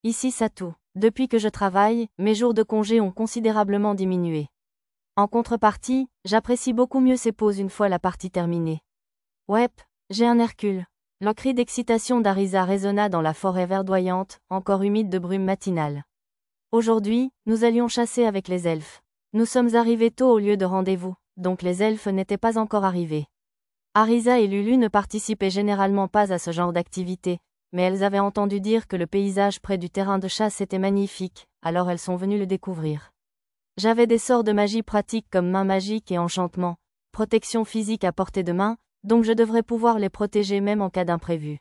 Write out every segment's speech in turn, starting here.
Ici Satou. Depuis que je travaille, mes jours de congé ont considérablement diminué. En contrepartie, j'apprécie beaucoup mieux ces pauses une fois la partie terminée. Ouais, j'ai un Hercule. Le cri d'excitation d'Arisa résonna dans la forêt verdoyante, encore humide de brume matinale. Aujourd'hui, nous allions chasser avec les elfes. Nous sommes arrivés tôt au lieu de rendez-vous, donc les elfes n'étaient pas encore arrivés. Arisa et Lulu ne participaient généralement pas à ce genre d'activité, mais elles avaient entendu dire que le paysage près du terrain de chasse était magnifique, alors elles sont venues le découvrir. J'avais des sorts de magie pratiques comme main magique et enchantement, protection physique à portée de main, donc je devrais pouvoir les protéger même en cas d'imprévu.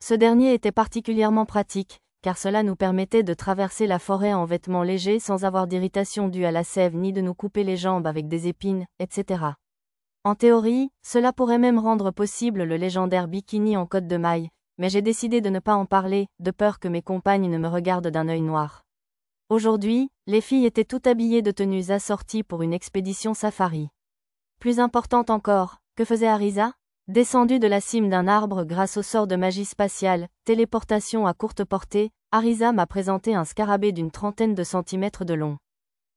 Ce dernier était particulièrement pratique, car cela nous permettait de traverser la forêt en vêtements légers sans avoir d'irritation due à la sève ni de nous couper les jambes avec des épines, etc. En théorie, cela pourrait même rendre possible le légendaire bikini en côte de maille, mais j'ai décidé de ne pas en parler, de peur que mes compagnes ne me regardent d'un œil noir. Aujourd'hui, les filles étaient toutes habillées de tenues assorties pour une expédition safari. Plus importante encore, que faisait Arisa ? Descendue de la cime d'un arbre grâce au sort de magie spatiale, téléportation à courte portée, Arisa m'a présenté un scarabée d'une trentaine de centimètres de long.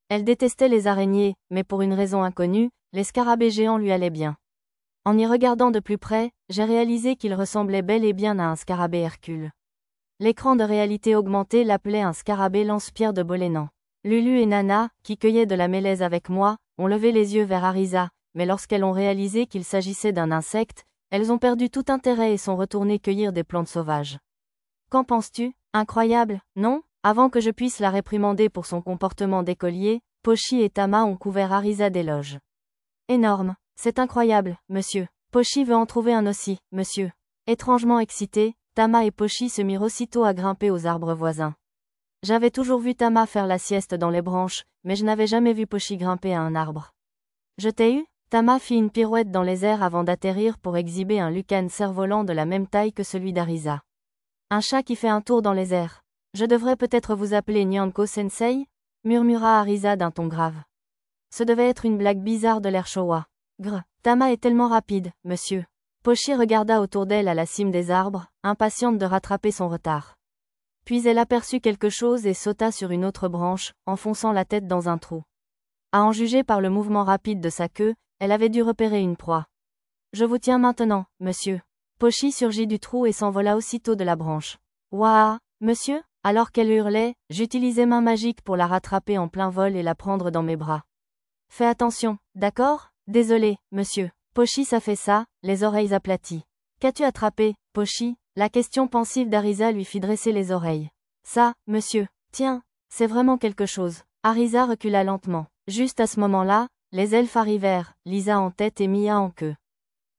Elle détestait les araignées, mais pour une raison inconnue, les scarabées géants lui allaient bien. En y regardant de plus près, j'ai réalisé qu'il ressemblait bel et bien à un scarabée Hercule. L'écran de réalité augmentée l'appelait un scarabée lance-pierre de Bolénan. Lulu et Nana, qui cueillaient de la mélèze avec moi, ont levé les yeux vers Arisa, mais lorsqu'elles ont réalisé qu'il s'agissait d'un insecte, elles ont perdu tout intérêt et sont retournées cueillir des plantes sauvages. Qu'en penses-tu ? Incroyable, non ? Avant que je puisse la réprimander pour son comportement d'écolier, Pochi et Tama ont couvert Arisa d'éloges. Énorme, c'est incroyable, monsieur. Pochi veut en trouver un aussi, monsieur. Étrangement excités, Tama et Pochi se mirent aussitôt à grimper aux arbres voisins. J'avais toujours vu Tama faire la sieste dans les branches, mais je n'avais jamais vu Pochi grimper à un arbre. Je t'ai eu ? Tama fit une pirouette dans les airs avant d'atterrir pour exhiber un Lucan cerf-volant de la même taille que celui d'Arisa. Un chat qui fait un tour dans les airs. Je devrais peut-être vous appeler Nyanko-sensei ? Murmura Arisa d'un ton grave. Ce devait être une blague bizarre de l'air Showa. Grr, Tama est tellement rapide, monsieur. Pochi regarda autour d'elle à la cime des arbres, impatiente de rattraper son retard. Puis elle aperçut quelque chose et sauta sur une autre branche, enfonçant la tête dans un trou. À en juger par le mouvement rapide de sa queue, elle avait dû repérer une proie. Je vous tiens maintenant, monsieur. Pochi surgit du trou et s'envola aussitôt de la branche. Ouah, monsieur ? Alors qu'elle hurlait, j'utilisai main magique pour la rattraper en plein vol et la prendre dans mes bras. Fais attention, d'accord ? Désolé, monsieur. Pochi s'affaissa, les oreilles aplaties. Qu'as-tu attrapé, Pochi ? La question pensive d'Arisa lui fit dresser les oreilles. Ça, monsieur. Tiens, c'est vraiment quelque chose. Arisa recula lentement. Juste à ce moment-là, les elfes arrivèrent, Lisa en tête et Mia en queue.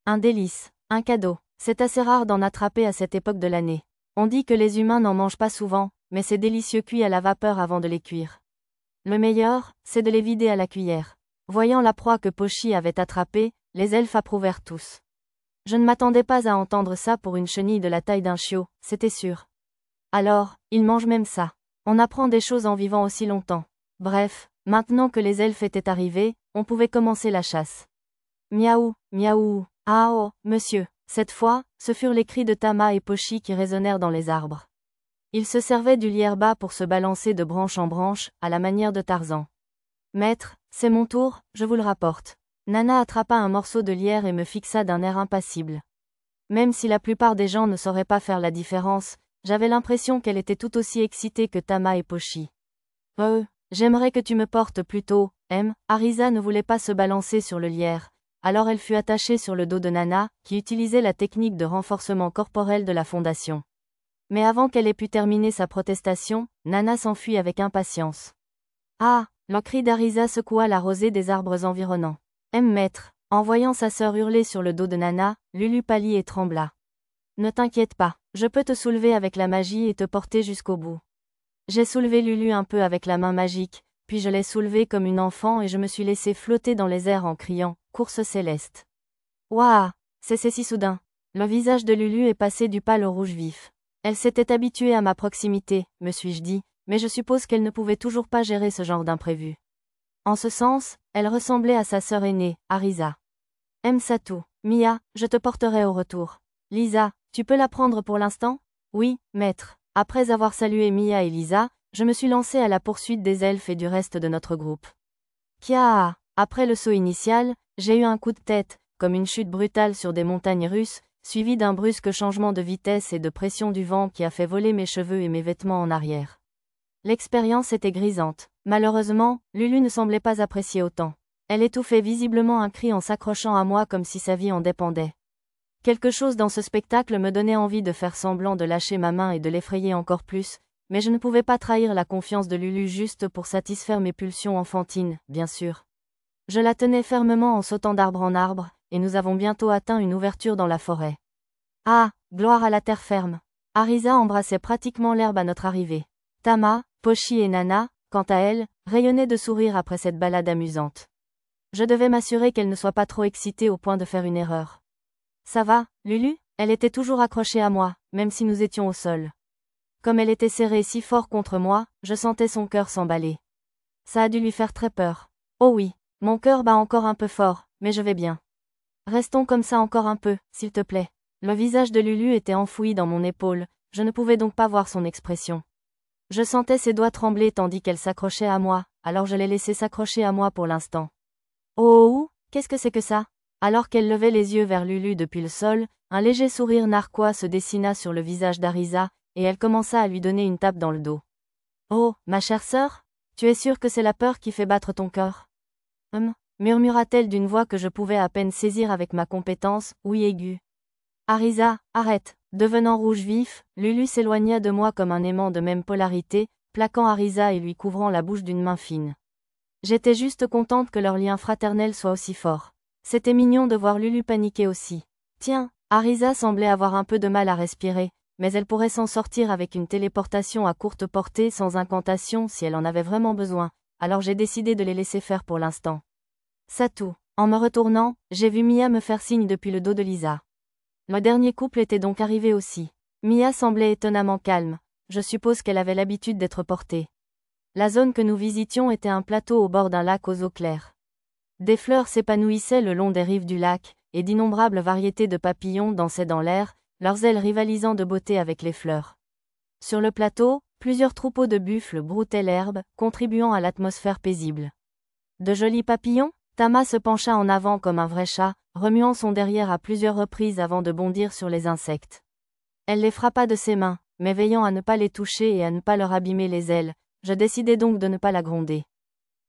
Un délice, un cadeau. C'est assez rare d'en attraper à cette époque de l'année. On dit que les humains n'en mangent pas souvent, mais c'est délicieux cuit à la vapeur avant de les cuire. Le meilleur, c'est de les vider à la cuillère. Voyant la proie que Pochi avait attrapée, les elfes approuvèrent tous. Je ne m'attendais pas à entendre ça pour une chenille de la taille d'un chiot, c'était sûr. Alors, ils mangent même ça. On apprend des choses en vivant aussi longtemps. Bref, maintenant que les elfes étaient arrivés, on pouvait commencer la chasse. Miaou, miaou, ah oh, monsieur. Cette fois, ce furent les cris de Tama et Pochi qui résonnèrent dans les arbres. Ils se servaient du lierre-bas pour se balancer de branche en branche, à la manière de Tarzan. Maître, c'est mon tour, je vous le rapporte. Nana attrapa un morceau de lierre et me fixa d'un air impassible. Même si la plupart des gens ne sauraient pas faire la différence, j'avais l'impression qu'elle était tout aussi excitée que Tama et Pochi. J'aimerais que tu me portes plutôt, Arisa ne voulait pas se balancer sur le lierre. Alors elle fut attachée sur le dos de Nana, qui utilisait la technique de renforcement corporel de la fondation. Mais avant qu'elle ait pu terminer sa protestation, Nana s'enfuit avec impatience. Ah, le cri d'Arisa secoua la rosée des arbres environnants. Maître, en voyant sa sœur hurler sur le dos de Nana, Lulu pâlit et trembla. Ne t'inquiète pas, je peux te soulever avec la magie et te porter jusqu'au bout. J'ai soulevé Lulu un peu avec la main magique, puis je l'ai soulevée comme une enfant et je me suis laissée flotter dans les airs en criant « Course céleste ». Ouah, c'est si soudain. Le visage de Lulu est passé du pâle au rouge vif. Elle s'était habituée à ma proximité, me suis-je dit, mais je suppose qu'elle ne pouvait toujours pas gérer ce genre d'imprévu. En ce sens, elle ressemblait à sa sœur aînée, Arisa. Satou, Mia, je te porterai au retour. Lisa, tu peux la prendre pour l'instant ? Oui, maître. Après avoir salué Mia et Lisa, je me suis lancé à la poursuite des elfes et du reste de notre groupe. Kia! Après le saut initial, j'ai eu un coup de tête, comme une chute brutale sur des montagnes russes, suivi d'un brusque changement de vitesse et de pression du vent qui a fait voler mes cheveux et mes vêtements en arrière. L'expérience était grisante. Malheureusement, Lulu ne semblait pas apprécier autant. Elle étouffait visiblement un cri en s'accrochant à moi comme si sa vie en dépendait. Quelque chose dans ce spectacle me donnait envie de faire semblant de lâcher ma main et de l'effrayer encore plus, mais je ne pouvais pas trahir la confiance de Lulu juste pour satisfaire mes pulsions enfantines, bien sûr. Je la tenais fermement en sautant d'arbre en arbre, et nous avons bientôt atteint une ouverture dans la forêt. Ah, gloire à la terre ferme! Arisa embrassait pratiquement l'herbe à notre arrivée. Tama, Pochi et Nana, quant à elle, rayonnaient de sourire après cette balade amusante. Je devais m'assurer qu'elle ne soit pas trop excitée au point de faire une erreur. Ça va, Lulu? Elle était toujours accrochée à moi, même si nous étions au sol. Comme elle était serrée si fort contre moi, je sentais son cœur s'emballer. Ça a dû lui faire très peur. Oh oui, mon cœur bat encore un peu fort, mais je vais bien. Restons comme ça encore un peu, s'il te plaît. Le visage de Lulu était enfoui dans mon épaule, je ne pouvais donc pas voir son expression. Je sentais ses doigts trembler tandis qu'elle s'accrochait à moi, alors je l'ai laissée s'accrocher à moi pour l'instant. Oh, qu'est-ce que c'est que ça? Alors qu'elle levait les yeux vers Lulu depuis le sol, un léger sourire narquois se dessina sur le visage d'Arisa, et elle commença à lui donner une tape dans le dos. Oh, ma chère sœur? Tu es sûre que c'est la peur qui fait battre ton cœur? Murmura-t-elle d'une voix que je pouvais à peine saisir avec ma compétence, oui aiguë. Arisa, arrête. Devenant rouge vif, Lulu s'éloigna de moi comme un aimant de même polarité, plaquant Arisa et lui couvrant la bouche d'une main fine. J'étais juste contente que leur lien fraternel soit aussi fort. C'était mignon de voir Lulu paniquer aussi. Tiens, Arisa semblait avoir un peu de mal à respirer, mais elle pourrait s'en sortir avec une téléportation à courte portée sans incantation si elle en avait vraiment besoin, alors j'ai décidé de les laisser faire pour l'instant. Satou. En me retournant, j'ai vu Mia me faire signe depuis le dos de Lisa. Le dernier couple était donc arrivé aussi. Mia semblait étonnamment calme, je suppose qu'elle avait l'habitude d'être portée. La zone que nous visitions était un plateau au bord d'un lac aux eaux claires. Des fleurs s'épanouissaient le long des rives du lac, et d'innombrables variétés de papillons dansaient dans l'air, leurs ailes rivalisant de beauté avec les fleurs. Sur le plateau, plusieurs troupeaux de buffles broutaient l'herbe, contribuant à l'atmosphère paisible. De jolis papillons? Tama se pencha en avant comme un vrai chat, remuant son derrière à plusieurs reprises avant de bondir sur les insectes. Elle les frappa de ses mains, mais veillant à ne pas les toucher et à ne pas leur abîmer les ailes, je décidai donc de ne pas la gronder.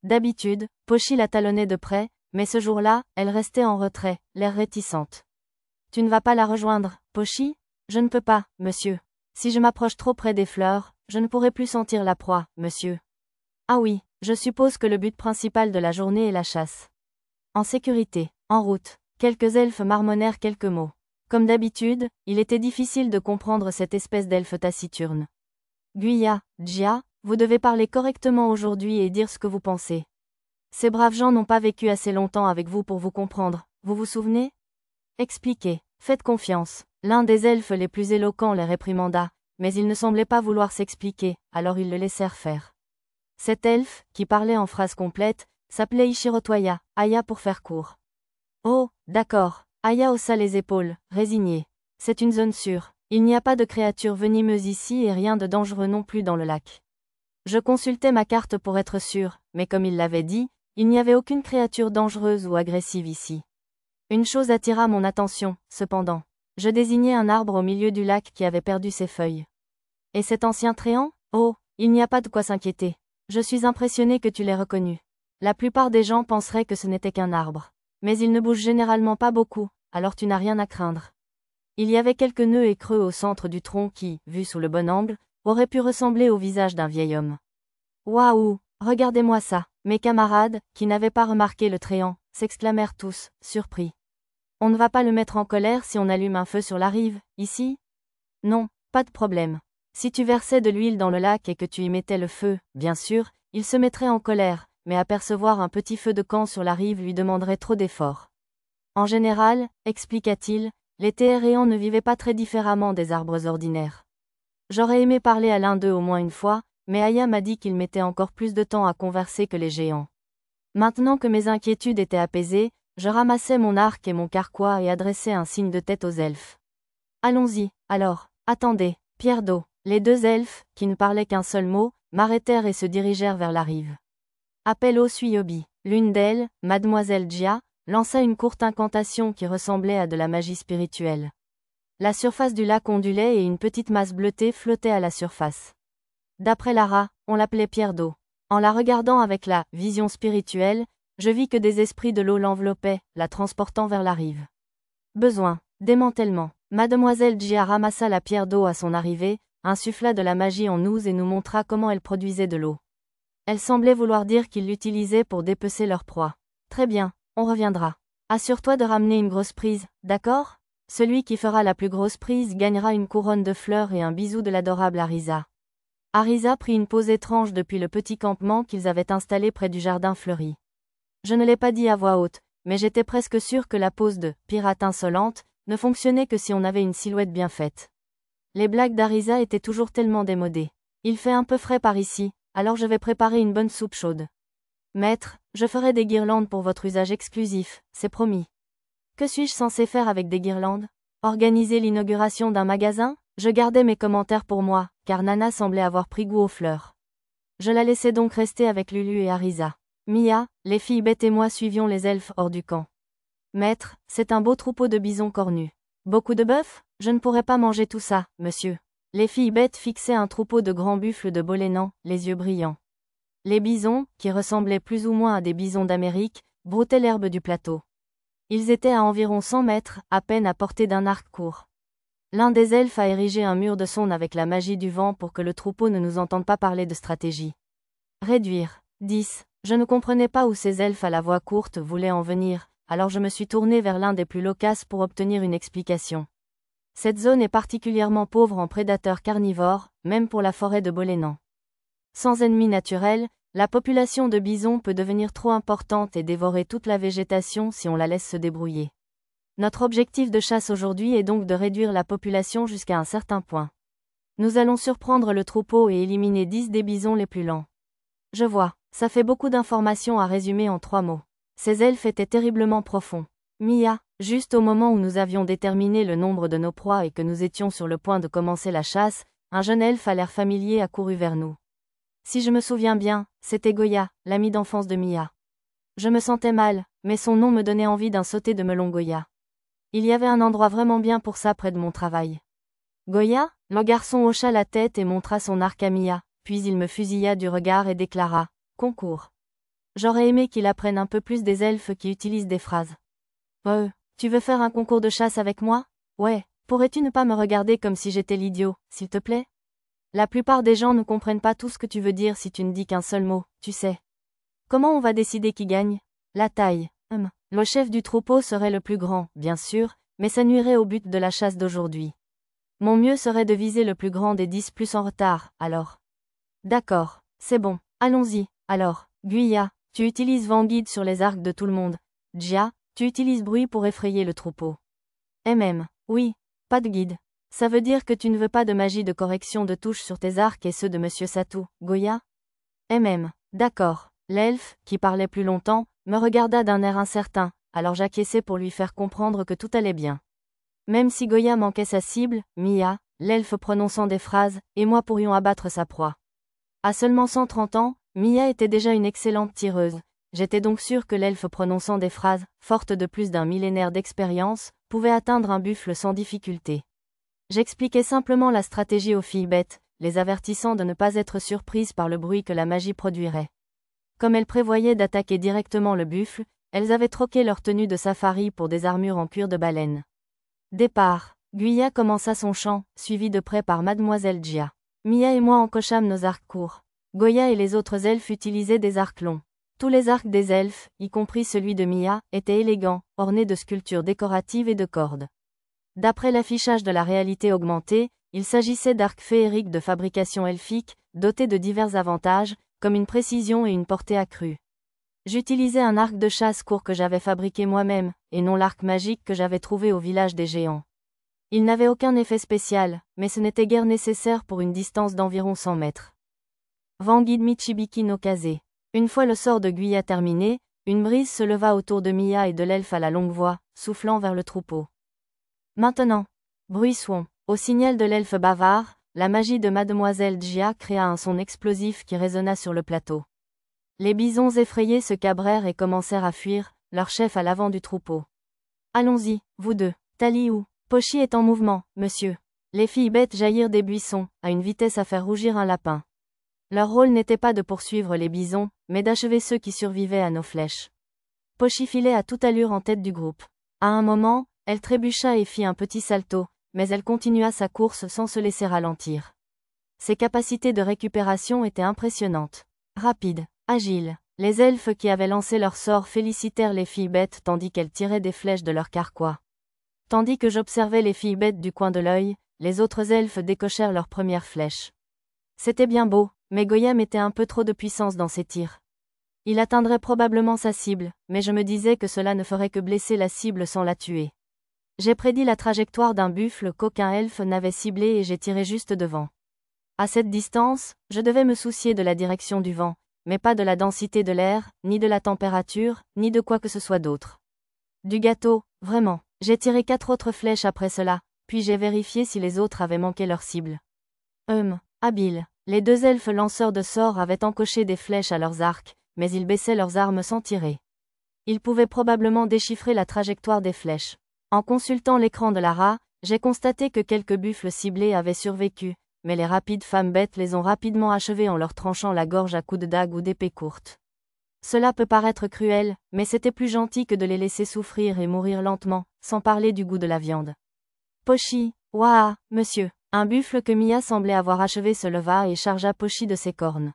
D'habitude, Pochi la talonnait de près, mais ce jour-là, elle restait en retrait, l'air réticente. Tu ne vas pas la rejoindre, Pochi? Je ne peux pas, monsieur. Si je m'approche trop près des fleurs, je ne pourrai plus sentir la proie, monsieur. Ah oui, je suppose que le but principal de la journée est la chasse. En sécurité, en route, quelques elfes marmonnèrent quelques mots. Comme d'habitude, il était difficile de comprendre cette espèce d'elfe taciturne. Guya, Djia, vous devez parler correctement aujourd'hui et dire ce que vous pensez. Ces braves gens n'ont pas vécu assez longtemps avec vous pour vous comprendre, vous vous souvenez? Expliquez, faites confiance. L'un des elfes les plus éloquents les réprimanda, mais ils ne semblaient pas vouloir s'expliquer, alors ils le laissèrent faire. Cet elfe, qui parlait en phrases complètes, s'appelait Ishirotoya, Aya pour faire court. Oh, d'accord. Aya haussa les épaules, résigné. C'est une zone sûre. Il n'y a pas de créatures venimeuses ici et rien de dangereux non plus dans le lac. Je consultais ma carte pour être sûr, mais comme il l'avait dit, il n'y avait aucune créature dangereuse ou agressive ici. Une chose attira mon attention, cependant. Je désignai un arbre au milieu du lac qui avait perdu ses feuilles. Et cet ancien tréant? Oh, il n'y a pas de quoi s'inquiéter. Je suis impressionné que tu l'aies reconnu. La plupart des gens penseraient que ce n'était qu'un arbre. Mais il ne bouge généralement pas beaucoup, alors tu n'as rien à craindre. Il y avait quelques nœuds et creux au centre du tronc qui, vus sous le bon angle, auraient pu ressembler au visage d'un vieil homme. Waouh, regardez-moi ça. Mes camarades, qui n'avaient pas remarqué le tréant, s'exclamèrent tous, surpris. On ne va pas le mettre en colère si on allume un feu sur la rive, ici? Non, pas de problème. Si tu versais de l'huile dans le lac et que tu y mettais le feu, bien sûr, il se mettrait en colère, mais apercevoir un petit feu de camp sur la rive lui demanderait trop d'efforts. En général, expliqua-t-il, les téhéréans ne vivaient pas très différemment des arbres ordinaires. J'aurais aimé parler à l'un d'eux au moins une fois, mais Aya m'a dit qu'il mettait encore plus de temps à converser que les géants. Maintenant que mes inquiétudes étaient apaisées, je ramassai mon arc et mon carquois et adressai un signe de tête aux elfes. Allons-y, alors, attendez, pierre d'eau. Les deux elfes, qui ne parlaient qu'un seul mot, m'arrêtèrent et se dirigèrent vers la rive. Appel au Suyobi. L'une d'elles, Mademoiselle Jia, lança une courte incantation qui ressemblait à de la magie spirituelle. La surface du lac ondulait et une petite masse bleutée flottait à la surface. D'après Lara, on l'appelait pierre d'eau. En la regardant avec la vision spirituelle, je vis que des esprits de l'eau l'enveloppaient, la transportant vers la rive. Besoin. Démantèlement. Mademoiselle Jia ramassa la pierre d'eau à son arrivée, insuffla de la magie en nous et nous montra comment elle produisait de l'eau. Elle semblait vouloir dire qu'ils l'utilisaient pour dépecer leur proie. Très bien, on reviendra. Assure-toi de ramener une grosse prise, d'accord? Celui qui fera la plus grosse prise gagnera une couronne de fleurs et un bisou de l'adorable Arisa. Arisa prit une pose étrange depuis le petit campement qu'ils avaient installé près du jardin fleuri. Je ne l'ai pas dit à voix haute, mais j'étais presque sûre que la pose de « pirate insolente » ne fonctionnait que si on avait une silhouette bien faite. Les blagues d'Arisa étaient toujours tellement démodées. Il fait un peu frais par ici, alors je vais préparer une bonne soupe chaude. Maître, je ferai des guirlandes pour votre usage exclusif, c'est promis. Que suis-je censé faire avec des guirlandes? Organiser l'inauguration d'un magasin? Je gardais mes commentaires pour moi, car Nana semblait avoir pris goût aux fleurs. Je la laissais donc rester avec Lulu et Arisa. Mia, les filles bêtes et moi suivions les elfes hors du camp. Maître, c'est un beau troupeau de bisons cornus. Beaucoup de bœuf? Je ne pourrais pas manger tout ça, monsieur. Les filles bêtes fixaient un troupeau de grands buffles de Bolénan, les yeux brillants. Les bisons, qui ressemblaient plus ou moins à des bisons d'Amérique, broutaient l'herbe du plateau. Ils étaient à environ 100 mètres, à peine à portée d'un arc court. L'un des elfes a érigé un mur de sonde avec la magie du vent pour que le troupeau ne nous entende pas parler de stratégie. Réduire. 10. Je ne comprenais pas où ces elfes à la voix courte voulaient en venir, alors je me suis tourné vers l'un des plus loquaces pour obtenir une explication. Cette zone est particulièrement pauvre en prédateurs carnivores, même pour la forêt de Bolénan. Sans ennemis naturels, la population de bisons peut devenir trop importante et dévorer toute la végétation si on la laisse se débrouiller. Notre objectif de chasse aujourd'hui est donc de réduire la population jusqu'à un certain point. Nous allons surprendre le troupeau et éliminer 10 des bisons les plus lents. Je vois, ça fait beaucoup d'informations à résumer en 3 mots. Ces elfes étaient terriblement profonds. Mia, juste au moment où nous avions déterminé le nombre de nos proies et que nous étions sur le point de commencer la chasse, un jeune elfe à l'air familier a couru vers nous. Si je me souviens bien, c'était Goya, l'ami d'enfance de Mia. Je me sentais mal, mais son nom me donnait envie d'un sauté de melon Goya. Il y avait un endroit vraiment bien pour ça près de mon travail. Goya? Le garçon hocha la tête et montra son arc à Mia, puis il me fusilla du regard et déclara « Concours ». J'aurais aimé qu'il apprenne un peu plus des elfes qui utilisent des phrases. Tu veux faire un concours de chasse avec moi? Ouais, pourrais-tu ne pas me regarder comme si j'étais l'idiot, s'il te plaît? La plupart des gens ne comprennent pas tout ce que tu veux dire si tu ne dis qu'un seul mot, tu sais. Comment on va décider qui gagne? La taille. Le chef du troupeau serait le plus grand, bien sûr, mais ça nuirait au but de la chasse d'aujourd'hui. Mon mieux serait de viser le plus grand des 10 plus en retard, alors. D'accord, c'est bon, allons-y, alors. Guya, tu utilises vent guide sur les arcs de tout le monde. Jia, tu utilises bruit pour effrayer le troupeau. Oui, pas de guide. Ça veut dire que tu ne veux pas de magie de correction de touche sur tes arcs et ceux de Monsieur Satou, Goya? D'accord. L'elfe, qui parlait plus longtemps, me regarda d'un air incertain, alors j'acquiesçai pour lui faire comprendre que tout allait bien. Même si Goya manquait sa cible, Mia, l'elfe prononçant des phrases, et moi pourrions abattre sa proie. À seulement 130 ans, Mia était déjà une excellente tireuse. J'étais donc sûre que l'elfe prononçant des phrases, forte de plus d'un millénaire d'expérience, pouvait atteindre un buffle sans difficulté. J'expliquais simplement la stratégie aux filles bêtes, les avertissant de ne pas être surprises par le bruit que la magie produirait. Comme elles prévoyaient d'attaquer directement le buffle, elles avaient troqué leur tenue de safari pour des armures en cuir de baleine. Départ. Guya commença son chant, suivi de près par Mademoiselle Jia. Mia et moi encochâmes nos arcs courts. Goya et les autres elfes utilisaient des arcs longs. Tous les arcs des elfes, y compris celui de Mia, étaient élégants, ornés de sculptures décoratives et de cordes. D'après l'affichage de la réalité augmentée, il s'agissait d'arcs féeriques de fabrication elfique, dotés de divers avantages, comme une précision et une portée accrue. J'utilisais un arc de chasse court que j'avais fabriqué moi-même, et non l'arc magique que j'avais trouvé au village des géants. Il n'avait aucun effet spécial, mais ce n'était guère nécessaire pour une distance d'environ 100 mètres. Vanguide Michibiki no Kaze. Une fois le sort de Guya terminé, une brise se leva autour de Mia et de l'elfe à la longue voix, soufflant vers le troupeau. Maintenant. Bruissons. Au signal de l'elfe bavard, la magie de Mademoiselle Jia créa un son explosif qui résonna sur le plateau. Les bisons effrayés se cabrèrent et commencèrent à fuir, leur chef à l'avant du troupeau. Allons-y, vous deux. Tali ou Pochi est en mouvement, monsieur. Les filles bêtes jaillirent des buissons, à une vitesse à faire rougir un lapin. Leur rôle n'était pas de poursuivre les bisons, mais d'achever ceux qui survivaient à nos flèches. Pochi filait à toute allure en tête du groupe. À un moment, elle trébucha et fit un petit salto, mais elle continua sa course sans se laisser ralentir. Ses capacités de récupération étaient impressionnantes. Rapides, agiles, les elfes qui avaient lancé leur sort félicitèrent les filles bêtes tandis qu'elles tiraient des flèches de leur carquois. Tandis que j'observais les filles bêtes du coin de l'œil, les autres elfes décochèrent leurs premières flèches. C'était bien beau, mais Goya mettait un peu trop de puissance dans ses tirs. Il atteindrait probablement sa cible, mais je me disais que cela ne ferait que blesser la cible sans la tuer. J'ai prédit la trajectoire d'un buffle qu'aucun elfe n'avait ciblé et j'ai tiré juste devant. À cette distance, je devais me soucier de la direction du vent, mais pas de la densité de l'air, ni de la température, ni de quoi que ce soit d'autre. Du gâteau, vraiment. J'ai tiré 4 autres flèches après cela, puis j'ai vérifié si les autres avaient manqué leur cible. Habiles. Les 2 elfes lanceurs de sorts avaient encoché des flèches à leurs arcs, mais ils baissaient leurs armes sans tirer. Ils pouvaient probablement déchiffrer la trajectoire des flèches. En consultant l'écran de Lara, j'ai constaté que quelques buffles ciblés avaient survécu, mais les rapides femmes bêtes les ont rapidement achevés en leur tranchant la gorge à coups de dague ou d'épée courte. Cela peut paraître cruel, mais c'était plus gentil que de les laisser souffrir et mourir lentement, sans parler du goût de la viande. Pochi, ouah, monsieur. Un buffle que Mia semblait avoir achevé se leva et chargea Pochi de ses cornes.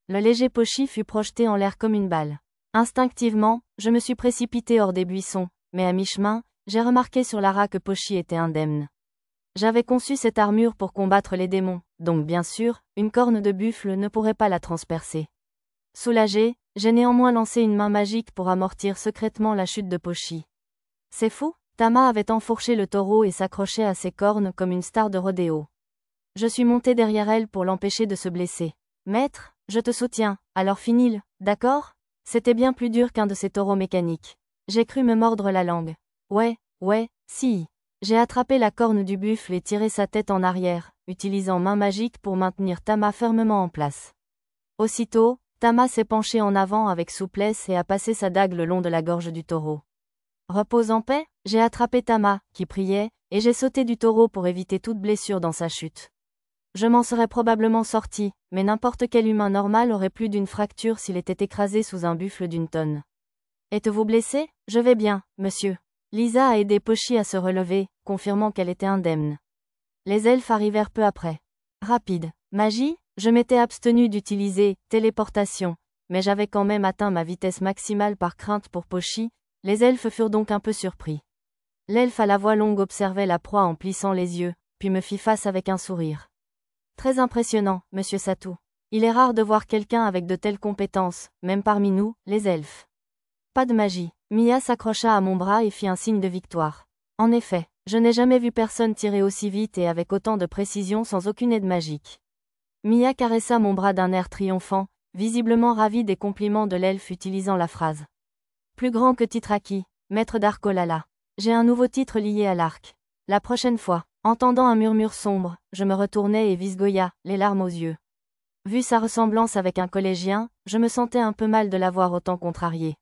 Le léger Pochi fut projeté en l'air comme une balle. Instinctivement, je me suis précipité hors des buissons, mais à mi-chemin, j'ai remarqué sur Lara que Pochi était indemne. J'avais conçu cette armure pour combattre les démons, donc bien sûr, une corne de buffle ne pourrait pas la transpercer. Soulagé, j'ai néanmoins lancé une main magique pour amortir secrètement la chute de Pochi. C'est fou, Tama avait enfourché le taureau et s'accrochait à ses cornes comme une star de rodéo. Je suis monté derrière elle pour l'empêcher de se blesser. Maître, je te soutiens, alors finis-le, d'accord? C'était bien plus dur qu'un de ces taureaux mécaniques. J'ai cru me mordre la langue. Ouais, si. J'ai attrapé la corne du buffle et tiré sa tête en arrière, utilisant main magique pour maintenir Tama fermement en place. Aussitôt, Tama s'est penchée en avant avec souplesse et a passé sa dague le long de la gorge du taureau. Repose en paix, j'ai attrapé Tama, qui priait, et j'ai sauté du taureau pour éviter toute blessure dans sa chute. Je m'en serais probablement sorti, mais n'importe quel humain normal aurait plus d'une fracture s'il était écrasé sous un buffle d'une tonne. Êtes-vous blessé? Je vais bien, monsieur. Lisa a aidé Pochi à se relever, confirmant qu'elle était indemne. Les elfes arrivèrent peu après. Rapide. Magie? Je m'étais abstenu d'utiliser téléportation, mais j'avais quand même atteint ma vitesse maximale par crainte pour Pochi. Les elfes furent donc un peu surpris. L'elfe à la voix longue observait la proie en plissant les yeux, puis me fit face avec un sourire. Très impressionnant, monsieur Satou. Il est rare de voir quelqu'un avec de telles compétences, même parmi nous, les elfes. Pas de magie. Mia s'accrocha à mon bras et fit un signe de victoire. En effet, je n'ai jamais vu personne tirer aussi vite et avec autant de précision sans aucune aide magique. Mia caressa mon bras d'un air triomphant, visiblement ravie des compliments de l'elfe utilisant la phrase. Plus grand que Titraki, maître d'Arkolala. J'ai un nouveau titre lié à l'arc. La prochaine fois, entendant un murmure sombre, je me retournai et vis Goya, les larmes aux yeux. Vu sa ressemblance avec un collégien, je me sentais un peu mal de l'avoir autant contrarié.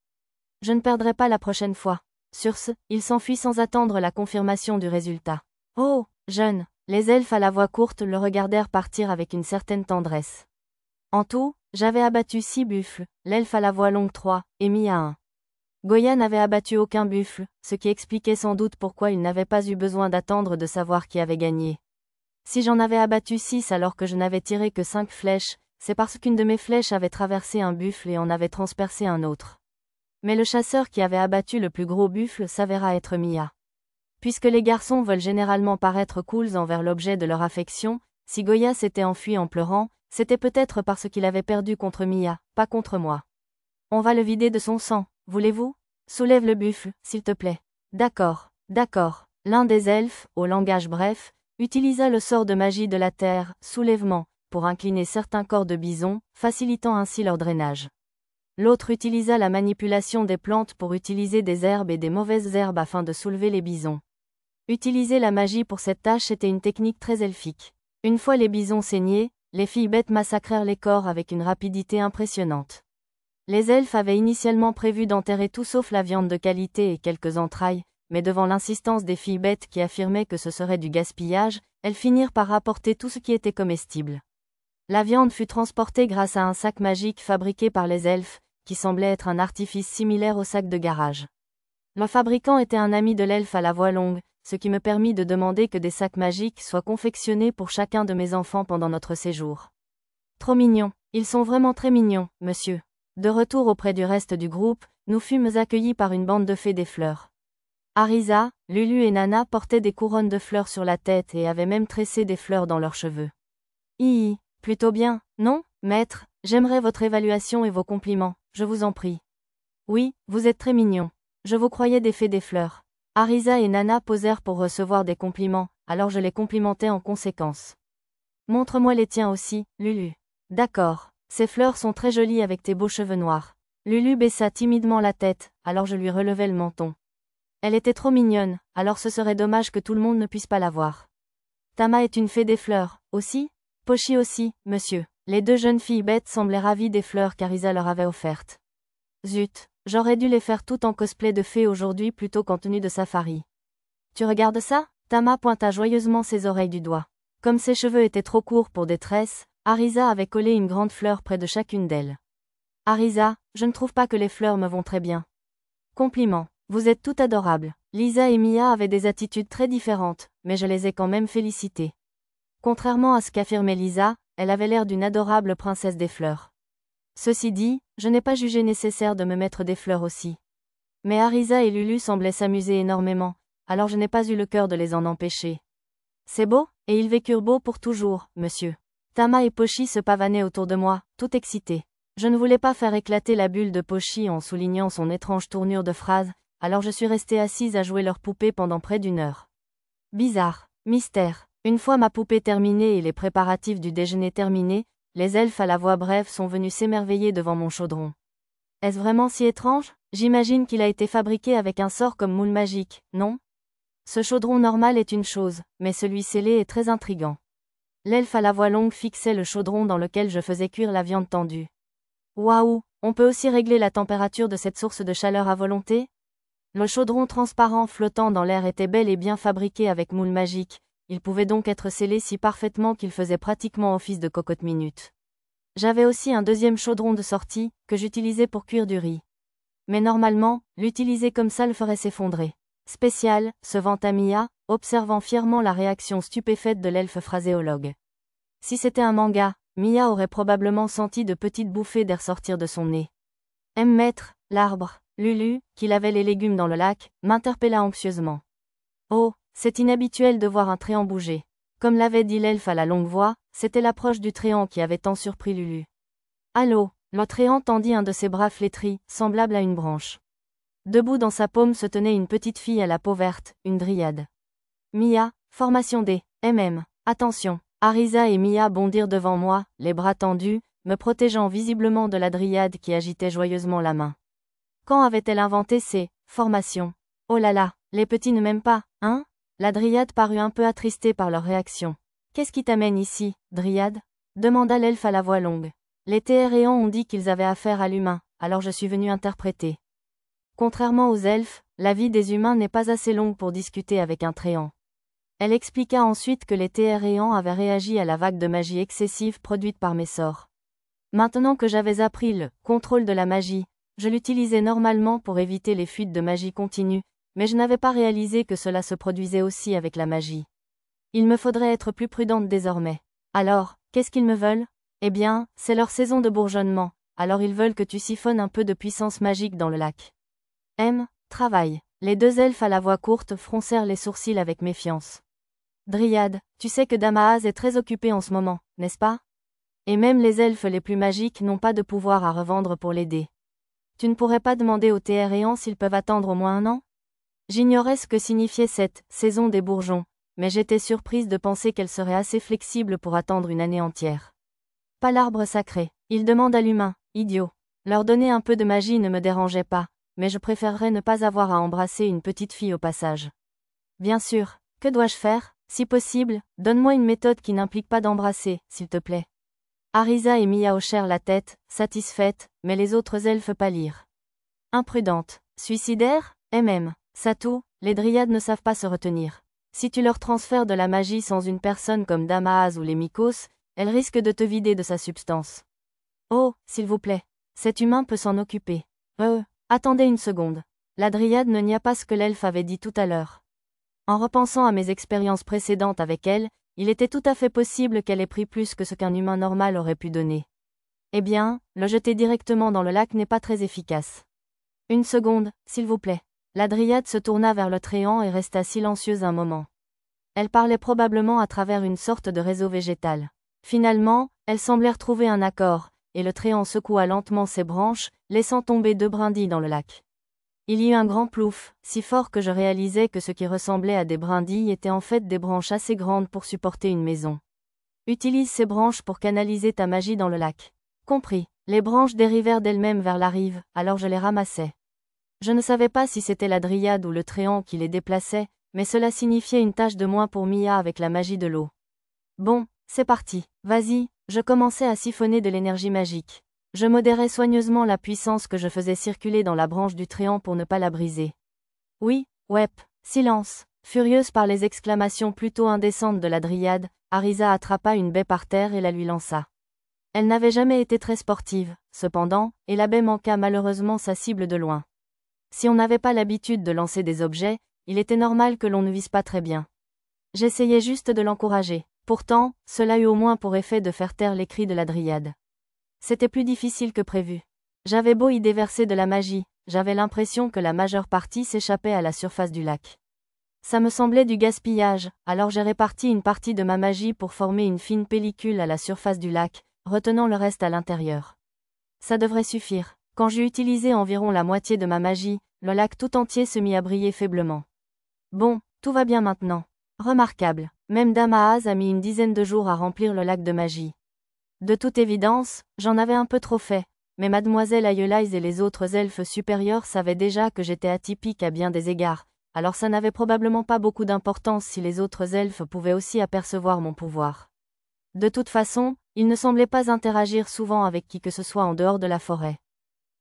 Je ne perdrai pas la prochaine fois. Sur ce, il s'enfuit sans attendre la confirmation du résultat. Oh, jeune, les elfes à la voix courte le regardèrent partir avec une certaine tendresse. En tout, j'avais abattu 6 buffles, l'elfe à la voix longue 3, et Mia 1. Goya n'avait abattu aucun buffle, ce qui expliquait sans doute pourquoi il n'avait pas eu besoin d'attendre de savoir qui avait gagné. Si j'en avais abattu 6 alors que je n'avais tiré que 5 flèches, c'est parce qu'une de mes flèches avait traversé un buffle et en avait transpercé un autre. Mais le chasseur qui avait abattu le plus gros buffle s'avéra être Mia. Puisque les garçons veulent généralement paraître cools envers l'objet de leur affection, si Goya s'était enfui en pleurant, c'était peut-être parce qu'il avait perdu contre Mia, pas contre moi. On va le vider de son sang, voulez-vous? Soulève le buffle, s'il te plaît. D'accord. L'un des elfes, au langage bref, utilisa le sort de magie de la terre, soulèvement, pour incliner certains corps de bison, facilitant ainsi leur drainage. L'autre utilisa la manipulation des plantes pour utiliser des herbes et des mauvaises herbes afin de soulever les bisons. Utiliser la magie pour cette tâche était une technique très elfique. Une fois les bisons saignés, les filles bêtes massacrèrent les corps avec une rapidité impressionnante. Les elfes avaient initialement prévu d'enterrer tout sauf la viande de qualité et quelques entrailles, mais devant l'insistance des filles bêtes qui affirmaient que ce serait du gaspillage, elles finirent par rapporter tout ce qui était comestible. La viande fut transportée grâce à un sac magique fabriqué par les elfes, qui semblait être un artifice similaire au sac de garage. Le fabricant était un ami de l'elfe à la voix longue, ce qui me permit de demander que des sacs magiques soient confectionnés pour chacun de mes enfants pendant notre séjour. Trop mignons, ils sont vraiment très mignons, monsieur. De retour auprès du reste du groupe, nous fûmes accueillis par une bande de fées des fleurs. Arisa, Lulu et Nana portaient des couronnes de fleurs sur la tête et avaient même tressé des fleurs dans leurs cheveux. Plutôt bien, non, maître, j'aimerais votre évaluation et vos compliments, je vous en prie. Oui, vous êtes très mignons. Je vous croyais des fées des fleurs. Arisa et Nana posèrent pour recevoir des compliments, alors je les complimentai en conséquence. Montre-moi les tiens aussi, Lulu. D'accord. Ces fleurs sont très jolies avec tes beaux cheveux noirs. Lulu baissa timidement la tête, alors je lui relevai le menton. Elle était trop mignonne, alors ce serait dommage que tout le monde ne puisse pas la voir. Tama est une fée des fleurs, aussi? Pochi aussi, monsieur. Les deux jeunes filles bêtes semblaient ravies des fleurs qu'Arisa leur avait offertes. Zut, j'aurais dû les faire toutes en cosplay de fée aujourd'hui plutôt qu'en tenue de safari. Tu regardes ça? Tama pointa joyeusement ses oreilles du doigt. Comme ses cheveux étaient trop courts pour des tresses, Arisa avait collé une grande fleur près de chacune d'elles. Arisa, je ne trouve pas que les fleurs me vont très bien. Compliment, vous êtes toutes adorables. Lisa et Mia avaient des attitudes très différentes, mais je les ai quand même félicitées. Contrairement à ce qu'affirmait Lisa, elle avait l'air d'une adorable princesse des fleurs. Ceci dit, je n'ai pas jugé nécessaire de me mettre des fleurs aussi. Mais Arisa et Lulu semblaient s'amuser énormément, alors je n'ai pas eu le cœur de les en empêcher. C'est beau, et ils vécurent beaux pour toujours, monsieur. Tama et Pochi se pavanaient autour de moi, tout excités. Je ne voulais pas faire éclater la bulle de Pochi en soulignant son étrange tournure de phrase, alors je suis restée assise à jouer leur poupée pendant près d'une heure. Bizarre, mystère. Une fois ma poupée terminée et les préparatifs du déjeuner terminés, les elfes à la voix brève sont venus s'émerveiller devant mon chaudron. Est-ce vraiment si étrange? J'imagine qu'il a été fabriqué avec un sort comme moule magique, non? Ce chaudron normal est une chose, mais celui scellé est très intriguant. L'elfe à la voix longue fixait le chaudron dans lequel je faisais cuire la viande tendue. Waouh, on peut aussi régler la température de cette source de chaleur à volonté? Le chaudron transparent flottant dans l'air était bel et bien fabriqué avec moule magique, il pouvait donc être scellé si parfaitement qu'il faisait pratiquement office de cocotte-minute. J'avais aussi un deuxième chaudron de sortie, que j'utilisais pour cuire du riz. Mais normalement, l'utiliser comme ça le ferait s'effondrer. Spécial, se vanta Mia, observant fièrement la réaction stupéfaite de l'elfe phraséologue. Si c'était un manga, Mia aurait probablement senti de petites bouffées d'air sortir de son nez. Maître, l'arbre, Lulu, qui lavait les légumes dans le lac, m'interpella anxieusement. Oh, c'est inhabituel de voir un tréant bouger. Comme l'avait dit l'elfe à la longue voix, c'était l'approche du tréant qui avait tant surpris Lulu. Allô, le tréant tendit un de ses bras flétris, semblable à une branche. Debout dans sa paume se tenait une petite fille à la peau verte, une dryade. Mia, formation D, attention. Arisa et Mia bondirent devant moi, les bras tendus, me protégeant visiblement de la dryade qui agitait joyeusement la main. Quand avait-elle inventé ces formations? Oh là là, les petits ne m'aiment pas, hein? La dryade parut un peu attristée par leur réaction. Qu'est-ce qui t'amène ici, dryade? Demanda l'elfe à la voix longue. Les Téhéréans ont dit qu'ils avaient affaire à l'humain, alors je suis venue interpréter. Contrairement aux elfes, la vie des humains n'est pas assez longue pour discuter avec un tréant. Elle expliqua ensuite que les Téhéréans avaient réagi à la vague de magie excessive produite par mes sorts. Maintenant que j'avais appris le contrôle de la magie, je l'utilisais normalement pour éviter les fuites de magie continue, mais je n'avais pas réalisé que cela se produisait aussi avec la magie. Il me faudrait être plus prudente désormais. Alors, qu'est-ce qu'ils me veulent? Eh bien, c'est leur saison de bourgeonnement, alors ils veulent que tu siphonnes un peu de puissance magique dans le lac. Travail. Les deux elfes à la voix courte froncèrent les sourcils avec méfiance. Dryade, tu sais que Damaaz est très occupé en ce moment, n'est-ce pas? Et même les elfes les plus magiques n'ont pas de pouvoir à revendre pour l'aider. Tu ne pourrais pas demander aux Téhéréans s'ils peuvent attendre au moins un an? J'ignorais ce que signifiait cette saison des bourgeons, mais j'étais surprise de penser qu'elle serait assez flexible pour attendre une année entière. Pas l'arbre sacré, il demande à l'humain, idiot. Leur donner un peu de magie ne me dérangeait pas, mais je préférerais ne pas avoir à embrasser une petite fille au passage. Bien sûr, que dois-je faire? Si possible, donne-moi une méthode qui n'implique pas d'embrasser, s'il te plaît. Arisa et Mia hochèrent la tête, satisfaites, mais les autres elfes pâlirent. Imprudente. Suicidaire? Satou, les dryades ne savent pas se retenir. Si tu leur transfères de la magie sans une personne comme Damaaz ou les Mykos, elles risquent de te vider de sa substance. Oh, s'il vous plaît. Cet humain peut s'en occuper. Attendez une seconde. La dryade ne nia pas ce que l'elfe avait dit tout à l'heure. En repensant à mes expériences précédentes avec elle, il était tout à fait possible qu'elle ait pris plus que ce qu'un humain normal aurait pu donner. Eh bien, le jeter directement dans le lac n'est pas très efficace. Une seconde, s'il vous plaît. La dryade se tourna vers le tréant et resta silencieuse un moment. Elle parlait probablement à travers une sorte de réseau végétal. Finalement, elles semblèrent trouver un accord, et le tréant secoua lentement ses branches, laissant tomber 2 brindilles dans le lac. Il y eut un grand plouf, si fort que je réalisais que ce qui ressemblait à des brindilles était en fait des branches assez grandes pour supporter une maison. Utilise ces branches pour canaliser ta magie dans le lac. Compris. Les branches dérivèrent d'elles-mêmes vers la rive, alors je les ramassai. Je ne savais pas si c'était la dryade ou le tréant qui les déplaçait, mais cela signifiait une tâche de moins pour Mia avec la magie de l'eau. Bon, c'est parti. Vas-y, je commençais à siphonner de l'énergie magique. Je modérais soigneusement la puissance que je faisais circuler dans la branche du tréant pour ne pas la briser. Oui, silence. Furieuse par les exclamations plutôt indécentes de la dryade, Arisa attrapa une baie par terre et la lui lança. Elle n'avait jamais été très sportive, cependant, et la baie manqua malheureusement sa cible de loin. Si on n'avait pas l'habitude de lancer des objets, il était normal que l'on ne vise pas très bien. J'essayais juste de l'encourager. Pourtant, cela eut au moins pour effet de faire taire les cris de la dryade. C'était plus difficile que prévu. J'avais beau y déverser de la magie, j'avais l'impression que la majeure partie s'échappait à la surface du lac. Ça me semblait du gaspillage, alors j'ai réparti une partie de ma magie pour former une fine pellicule à la surface du lac, retenant le reste à l'intérieur. Ça devrait suffire. Quand j'eus utilisé environ la moitié de ma magie, le lac tout entier se mit à briller faiblement. Bon, tout va bien maintenant. Remarquable. Même Damaaz a mis une dizaine de jours à remplir le lac de magie. De toute évidence, j'en avais un peu trop fait, mais mademoiselle Aeolais et les autres elfes supérieurs savaient déjà que j'étais atypique à bien des égards, alors ça n'avait probablement pas beaucoup d'importance si les autres elfes pouvaient aussi apercevoir mon pouvoir. De toute façon, ils ne semblaient pas interagir souvent avec qui que ce soit en dehors de la forêt.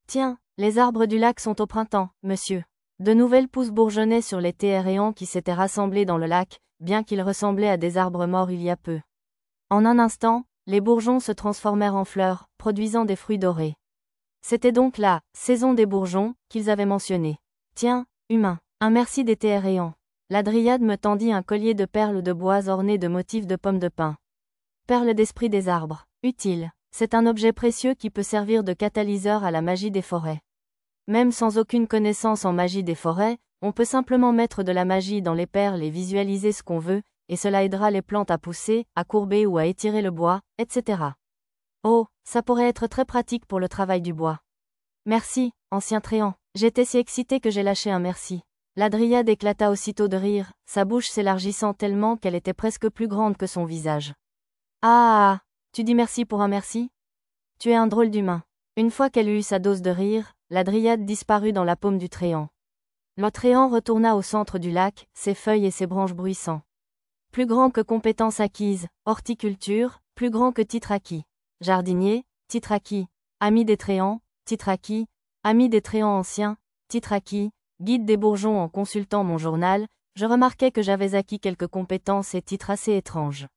Tiens, les arbres du lac sont au printemps, monsieur. De nouvelles pousses bourgeonnaient sur les téhéréons qui s'étaient rassemblés dans le lac, bien qu'ils ressemblaient à des arbres morts il y a peu. En un instant, les bourgeons se transformèrent en fleurs, produisant des fruits dorés. C'était donc la saison des bourgeons qu'ils avaient mentionnée. Tiens, humain, un merci des téhéréons. La dryade me tendit un collier de perles de bois orné de motifs de pommes de pin. Perles d'esprit des arbres. Utile. C'est un objet précieux qui peut servir de catalyseur à la magie des forêts. Même sans aucune connaissance en magie des forêts, on peut simplement mettre de la magie dans les perles et visualiser ce qu'on veut, et cela aidera les plantes à pousser, à courber ou à étirer le bois, etc. Oh, ça pourrait être très pratique pour le travail du bois. Merci, ancien tréant. J'étais si excitée que j'ai lâché un merci. La dryade éclata aussitôt de rire, sa bouche s'élargissant tellement qu'elle était presque plus grande que son visage. Ah, tu dis merci pour un merci? Tu es un drôle d'humain. Une fois qu'elle eut sa dose de rire, la dryade disparut dans la paume du tréant. Le tréant retourna au centre du lac, ses feuilles et ses branches bruissant. Plus grand que compétences acquises, horticulture, plus grand que titre acquis. Jardinier, titre acquis. Ami des tréants, titre acquis. Ami des tréants anciens, titre acquis. Guide des bourgeons en consultant mon journal, je remarquai que j'avais acquis quelques compétences et titres assez étranges.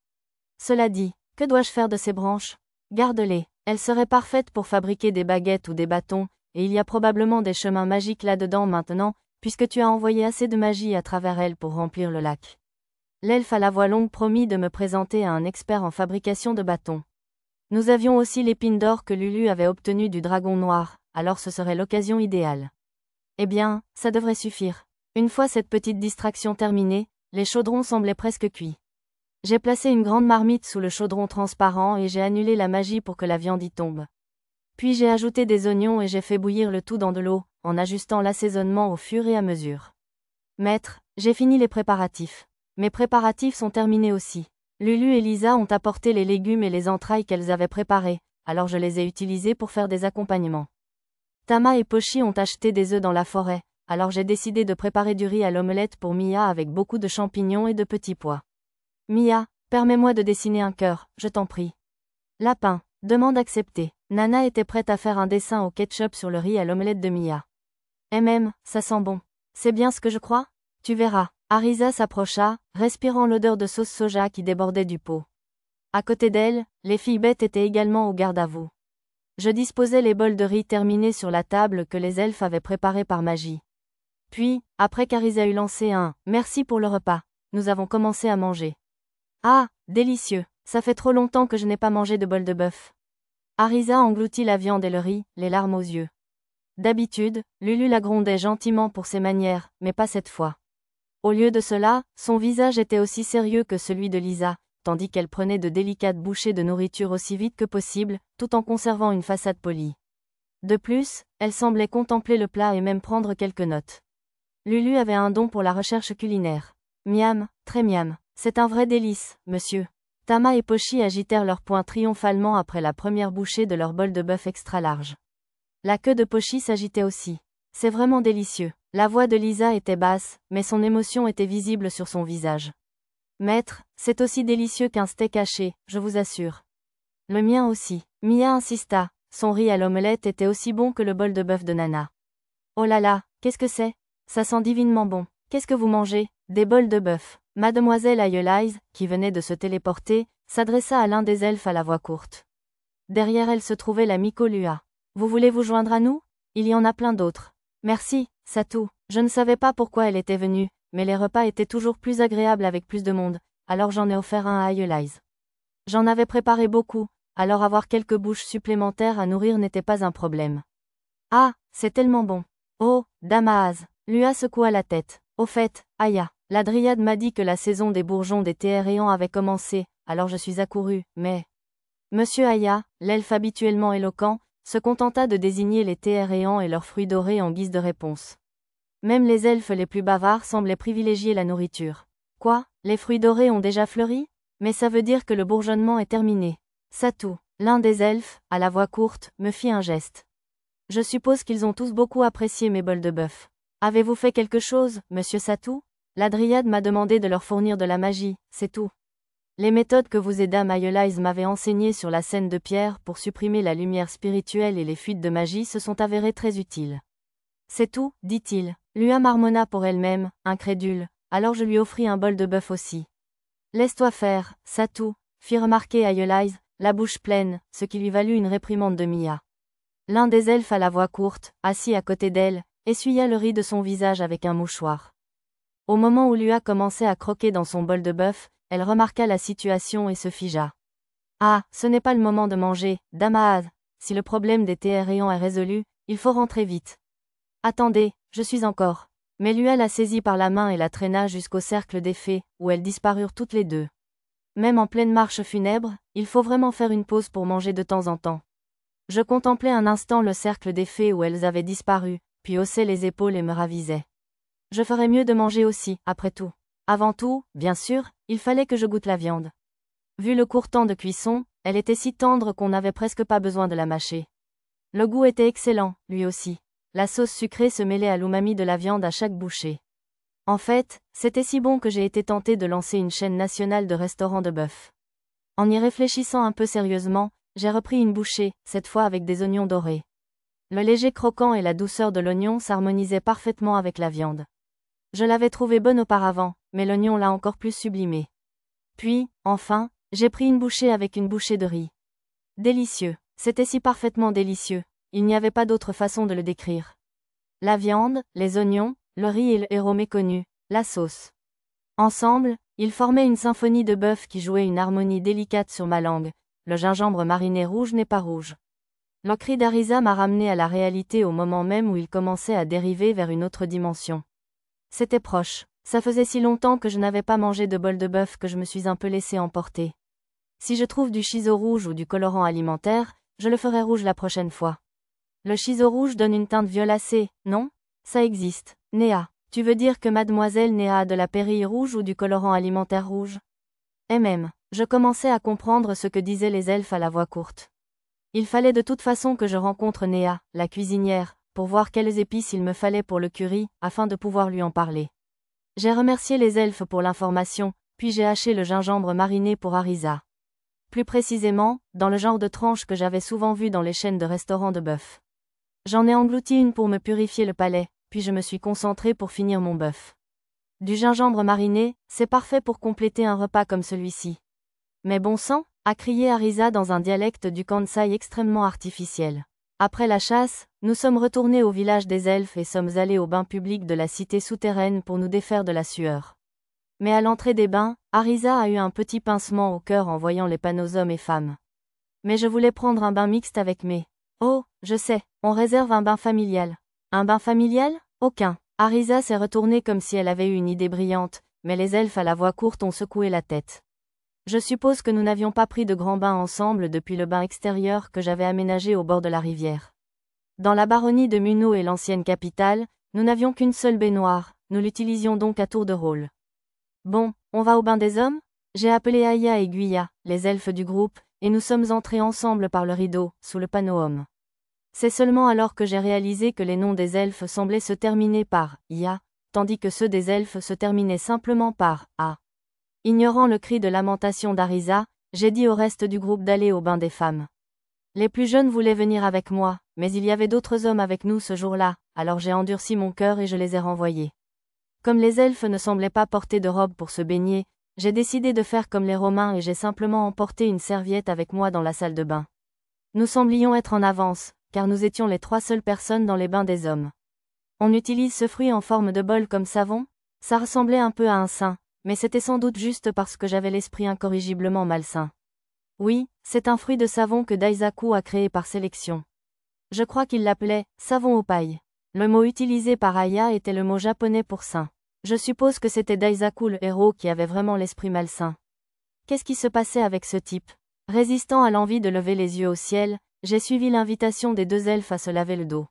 Cela dit, que dois-je faire de ces branches? Garde-les. Elles seraient parfaites pour fabriquer des baguettes ou des bâtons, et il y a probablement des chemins magiques là-dedans maintenant, puisque tu as envoyé assez de magie à travers elles pour remplir le lac. L'elfe à la voix longue promit de me présenter à un expert en fabrication de bâtons. Nous avions aussi l'épine d'or que Lulu avait obtenue du dragon noir, alors ce serait l'occasion idéale. Eh bien, ça devrait suffire. Une fois cette petite distraction terminée, les chaudrons semblaient presque cuits. J'ai placé une grande marmite sous le chaudron transparent et j'ai annulé la magie pour que la viande y tombe. Puis j'ai ajouté des oignons et j'ai fait bouillir le tout dans de l'eau, en ajustant l'assaisonnement au fur et à mesure. Maître, j'ai fini les préparatifs. Mes préparatifs sont terminés aussi. Lulu et Lisa ont apporté les légumes et les entrailles qu'elles avaient préparés, alors je les ai utilisés pour faire des accompagnements. Tama et Pochi ont acheté des œufs dans la forêt, alors j'ai décidé de préparer du riz à l'omelette pour Mia avec beaucoup de champignons et de petits pois. Mia, permets-moi de dessiner un cœur, je t'en prie. Lapin. Demande acceptée. Nana était prête à faire un dessin au ketchup sur le riz à l'omelette de Mia. Ça sent bon. C'est bien ce que je crois? Tu verras. Arisa s'approcha, respirant l'odeur de sauce soja qui débordait du pot. À côté d'elle, les filles bêtes étaient également au garde-à-vous. Je disposais les bols de riz terminés sur la table que les elfes avaient préparés par magie. Puis, après qu'Arisa eut lancé un « merci pour le repas », nous avons commencé à manger. Ah, délicieux, ça fait trop longtemps que je n'ai pas mangé de bol de bœuf. Arisa engloutit la viande et le riz, les larmes aux yeux. D'habitude, Lulu la grondait gentiment pour ses manières, mais pas cette fois. Au lieu de cela, son visage était aussi sérieux que celui de Lisa, tandis qu'elle prenait de délicates bouchées de nourriture aussi vite que possible, tout en conservant une façade polie. De plus, elle semblait contempler le plat et même prendre quelques notes. Lulu avait un don pour la recherche culinaire. Miam, très miam, c'est un vrai délice, monsieur. Tama et Pochi agitèrent leurs poings triomphalement après la première bouchée de leur bol de bœuf extra large. La queue de Pochi s'agitait aussi. C'est vraiment délicieux. La voix de Lisa était basse, mais son émotion était visible sur son visage. Maître, c'est aussi délicieux qu'un steak haché, je vous assure. Le mien aussi. Mia insista. Son riz à l'omelette était aussi bon que le bol de bœuf de Nana. Oh là là, qu'est-ce que c'est? Ça sent divinement bon. Qu'est-ce que vous mangez? Des bols de bœuf. Mademoiselle Ayeline, qui venait de se téléporter, s'adressa à l'un des elfes à la voix courte. Derrière elle se trouvait la Miko Lua. Vous voulez vous joindre à nous? Il y en a plein d'autres. Merci, Satou. Je ne savais pas pourquoi elle était venue, mais les repas étaient toujours plus agréables avec plus de monde, alors j'en ai offert un à Ayeline. J'en avais préparé beaucoup, alors avoir quelques bouches supplémentaires à nourrir n'était pas un problème. Ah, c'est tellement bon. Oh, Damaaz. Lua secoua la tête. Au fait, Aya, la dryade m'a dit que la saison des bourgeons des Téhéréans avait commencé, alors je suis accourue, mais... Monsieur Aya, l'elfe habituellement éloquent, se contenta de désigner les Téhéréans et leurs fruits dorés en guise de réponse. Même les elfes les plus bavards semblaient privilégier la nourriture. Quoi, les fruits dorés ont déjà fleuri? Mais ça veut dire que le bourgeonnement est terminé. Satou, l'un des elfes, à la voix courte, me fit un geste. Je suppose qu'ils ont tous beaucoup apprécié mes bols de bœuf. Avez-vous fait quelque chose, monsieur Satou? La dryade m'a demandé de leur fournir de la magie, c'est tout. Les méthodes que vous et Dame Ayeline m'avez enseignées sur la scène de pierre pour supprimer la lumière spirituelle et les fuites de magie se sont avérées très utiles. C'est tout, dit-il. Lua marmonna pour elle-même, incrédule, alors je lui offris un bol de bœuf aussi. Laisse-toi faire, Satou, fit remarquer Ayeline, la bouche pleine, ce qui lui valut une réprimande de Mia. L'un des elfes à la voix courte, assis à côté d'elle, essuya le riz de son visage avec un mouchoir. Au moment où Lua commençait à croquer dans son bol de bœuf, elle remarqua la situation et se figea. Ah, ce n'est pas le moment de manger, Damaaz. Si le problème des Téhéréans est résolu, il faut rentrer vite. Attendez, je suis encore. Mais Lua la saisit par la main et la traîna jusqu'au cercle des fées, où elles disparurent toutes les deux. Même en pleine marche funèbre, il faut vraiment faire une pause pour manger de temps en temps. Je contemplais un instant le cercle des fées où elles avaient disparu, puis haussais les épaules et me ravisais. Je ferais mieux de manger aussi, après tout. Avant tout, bien sûr, il fallait que je goûte la viande. Vu le court temps de cuisson, elle était si tendre qu'on n'avait presque pas besoin de la mâcher. Le goût était excellent, lui aussi. La sauce sucrée se mêlait à l'umami de la viande à chaque bouchée. En fait, c'était si bon que j'ai été tentée de lancer une chaîne nationale de restaurants de bœuf. En y réfléchissant un peu sérieusement, j'ai repris une bouchée, cette fois avec des oignons dorés. Le léger croquant et la douceur de l'oignon s'harmonisaient parfaitement avec la viande. Je l'avais trouvée bonne auparavant, mais l'oignon l'a encore plus sublimée. Puis, enfin, j'ai pris une bouchée avec une bouchée de riz. Délicieux. C'était si parfaitement délicieux. Il n'y avait pas d'autre façon de le décrire. La viande, les oignons, le riz et le héros méconnu, la sauce. Ensemble, ils formaient une symphonie de bœuf qui jouait une harmonie délicate sur ma langue. Le gingembre mariné rouge n'est pas rouge. Le cri d'Arisa m'a ramené à la réalité au moment même où il commençait à dériver vers une autre dimension. C'était proche. Ça faisait si longtemps que je n'avais pas mangé de bol de bœuf que je me suis un peu laissé emporter. Si je trouve du shiso rouge ou du colorant alimentaire, je le ferai rouge la prochaine fois. Le shiso rouge donne une teinte violacée, non? Ça existe. Néa, tu veux dire que mademoiselle Néa a de la pérille rouge ou du colorant alimentaire rouge? Je commençais à comprendre ce que disaient les elfes à la voix courte. Il fallait de toute façon que je rencontre Néa, la cuisinière, pour voir quelles épices il me fallait pour le curry, afin de pouvoir lui en parler. J'ai remercié les elfes pour l'information, puis j'ai haché le gingembre mariné pour Arisa. Plus précisément, dans le genre de tranche que j'avais souvent vu dans les chaînes de restaurants de bœuf. J'en ai englouti une pour me purifier le palais, puis je me suis concentrée pour finir mon bœuf. Du gingembre mariné, c'est parfait pour compléter un repas comme celui-ci. Mais bon sang, a crié Arisa dans un dialecte du Kansai extrêmement artificiel. Après la chasse, nous sommes retournés au village des elfes et sommes allés au bain public de la cité souterraine pour nous défaire de la sueur. Mais à l'entrée des bains, Arisa a eu un petit pincement au cœur en voyant les panneaux hommes et femmes. Mais je voulais prendre un bain mixte avec mes... Oh, je sais, on réserve un bain familial. Un bain familial? Aucun. Arisa s'est retournée comme si elle avait eu une idée brillante, mais les elfes à la voix courte ont secoué la tête. Je suppose que nous n'avions pas pris de grands bains ensemble depuis le bain extérieur que j'avais aménagé au bord de la rivière. Dans la baronnie de Muno et l'ancienne capitale, nous n'avions qu'une seule baignoire, nous l'utilisions donc à tour de rôle. Bon, on va au bain des hommes? J'ai appelé Aya et Guya, les elfes du groupe, et nous sommes entrés ensemble par le rideau, sous le panneau homme. C'est seulement alors que j'ai réalisé que les noms des elfes semblaient se terminer par « ya », tandis que ceux des elfes se terminaient simplement par « a ». Ignorant le cri de lamentation d'Arisa, j'ai dit au reste du groupe d'aller au bain des femmes. Les plus jeunes voulaient venir avec moi, mais il y avait d'autres hommes avec nous ce jour-là, alors j'ai endurci mon cœur et je les ai renvoyés. Comme les elfes ne semblaient pas porter de robe pour se baigner, j'ai décidé de faire comme les Romains et j'ai simplement emporté une serviette avec moi dans la salle de bain. Nous semblions être en avance, car nous étions les 3 seules personnes dans les bains des hommes. On utilise ce fruit en forme de bol comme savon? Ça ressemblait un peu à un sein, mais c'était sans doute juste parce que j'avais l'esprit incorrigiblement malsain. Oui, c'est un fruit de savon que Daisaku a créé par sélection. Je crois qu'il l'appelait « savon aux pailles ». Le mot utilisé par Aya était le mot japonais pour sain. Je suppose que c'était Daisaku le héros qui avait vraiment l'esprit malsain. Qu'est-ce qui se passait avec ce type? Résistant à l'envie de lever les yeux au ciel, j'ai suivi l'invitation des 2 elfes à se laver le dos.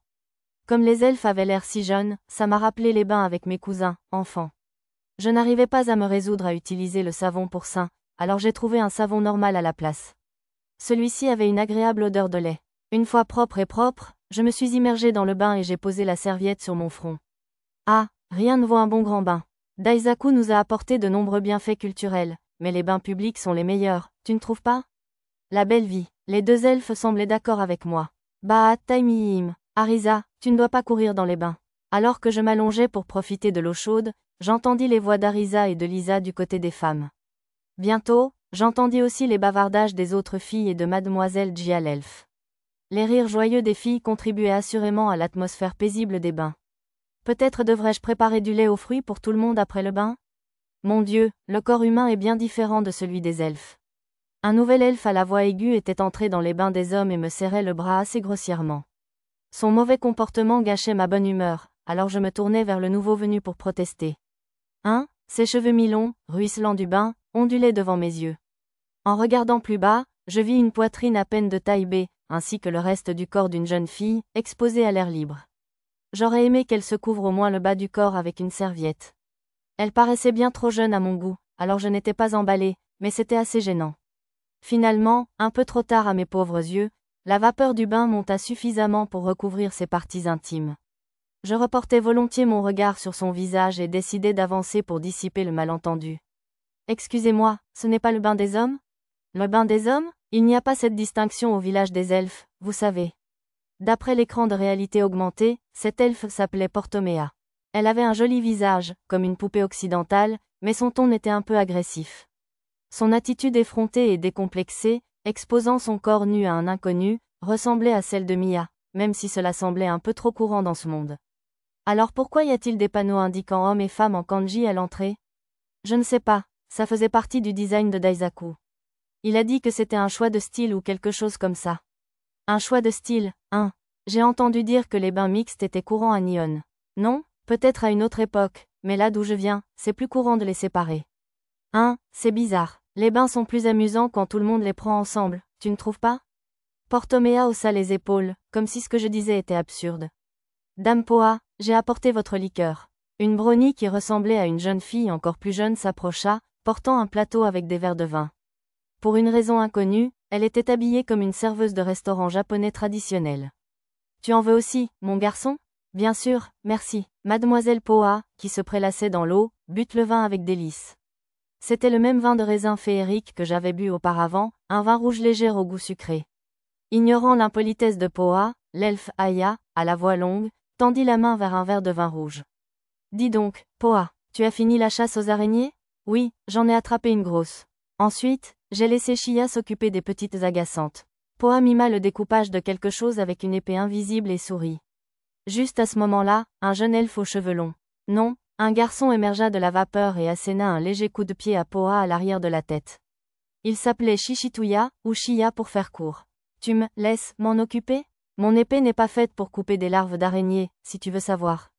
Comme les elfes avaient l'air si jeunes, ça m'a rappelé les bains avec mes cousins, enfants. Je n'arrivais pas à me résoudre à utiliser le savon pour sain, alors j'ai trouvé un savon normal à la place. Celui-ci avait une agréable odeur de lait. Une fois propre, je me suis immergée dans le bain et j'ai posé la serviette sur mon front. Ah, rien ne vaut un bon grand bain. Daisaku nous a apporté de nombreux bienfaits culturels, mais les bains publics sont les meilleurs, tu ne trouves pas? La belle vie. Les 2 elfes semblaient d'accord avec moi. Bah, Taimihim, Arisa, tu ne dois pas courir dans les bains. Alors que je m'allongeais pour profiter de l'eau chaude, j'entendis les voix d'Arisa et de Lisa du côté des femmes. Bientôt, j'entendis aussi les bavardages des autres filles et de mademoiselle Gia l'elfe. Les rires joyeux des filles contribuaient assurément à l'atmosphère paisible des bains. Peut-être devrais-je préparer du lait aux fruits pour tout le monde après le bain? Mon Dieu, le corps humain est bien différent de celui des elfes. Un nouvel elfe à la voix aiguë était entré dans les bains des hommes et me serrait le bras assez grossièrement. Son mauvais comportement gâchait ma bonne humeur, alors je me tournai vers le nouveau venu pour protester. Hein? Ses cheveux mi-longs, ruisselants du bain, ondulaient devant mes yeux. En regardant plus bas, je vis une poitrine à peine de taille B, ainsi que le reste du corps d'une jeune fille, exposée à l'air libre. J'aurais aimé qu'elle se couvre au moins le bas du corps avec une serviette. Elle paraissait bien trop jeune à mon goût, alors je n'étais pas emballée, mais c'était assez gênant. Finalement, un peu trop tard à mes pauvres yeux, la vapeur du bain monta suffisamment pour recouvrir ses parties intimes. Je reportai volontiers mon regard sur son visage et décidai d'avancer pour dissiper le malentendu. Excusez-moi, ce n'est pas le bain des hommes? Le bain des hommes? Il n'y a pas cette distinction au village des elfes, vous savez. D'après l'écran de réalité augmentée, cette elfe s'appelait Portomea. Elle avait un joli visage, comme une poupée occidentale, mais son ton était un peu agressif. Son attitude effrontée et décomplexée, exposant son corps nu à un inconnu, ressemblait à celle de Mia, même si cela semblait un peu trop courant dans ce monde. Alors pourquoi y a-t-il des panneaux indiquant hommes et femmes en kanji à l'entrée? Je ne sais pas, ça faisait partie du design de Daisaku. Il a dit que c'était un choix de style ou quelque chose comme ça. Un choix de style, hein. J'ai entendu dire que les bains mixtes étaient courants à Nihon. Non, peut-être à une autre époque, mais là d'où je viens, c'est plus courant de les séparer. Hein, c'est bizarre. Les bains sont plus amusants quand tout le monde les prend ensemble, tu ne trouves pas? Portomea haussa les épaules, comme si ce que je disais était absurde. Dame Poa, j'ai apporté votre liqueur. Une brownie qui ressemblait à une jeune fille encore plus jeune s'approcha, portant un plateau avec des verres de vin. Pour une raison inconnue, elle était habillée comme une serveuse de restaurant japonais traditionnel. Tu en veux aussi, mon garçon? Bien sûr, merci. Mademoiselle Poa, qui se prélassait dans l'eau, but le vin avec délice. C'était le même vin de raisin féerique que j'avais bu auparavant, un vin rouge léger au goût sucré. Ignorant l'impolitesse de Poa, l'elfe Aya, à la voix longue, tendit la main vers un verre de vin rouge. Dis donc, Poa, tu as fini la chasse aux araignées? Oui, j'en ai attrapé une grosse. Ensuite, j'ai laissé Chia s'occuper des petites agaçantes. Poa mima le découpage de quelque chose avec une épée invisible et sourit. Juste à ce moment-là, un jeune elfe aux cheveux longs. Non, un garçon émergea de la vapeur et asséna un léger coup de pied à Poa à l'arrière de la tête. Il s'appelait Chichituya, ou Chia pour faire court. Tu me laisses m'en occuper? Mon épée n'est pas faite pour couper des larves d'araignées, si tu veux savoir.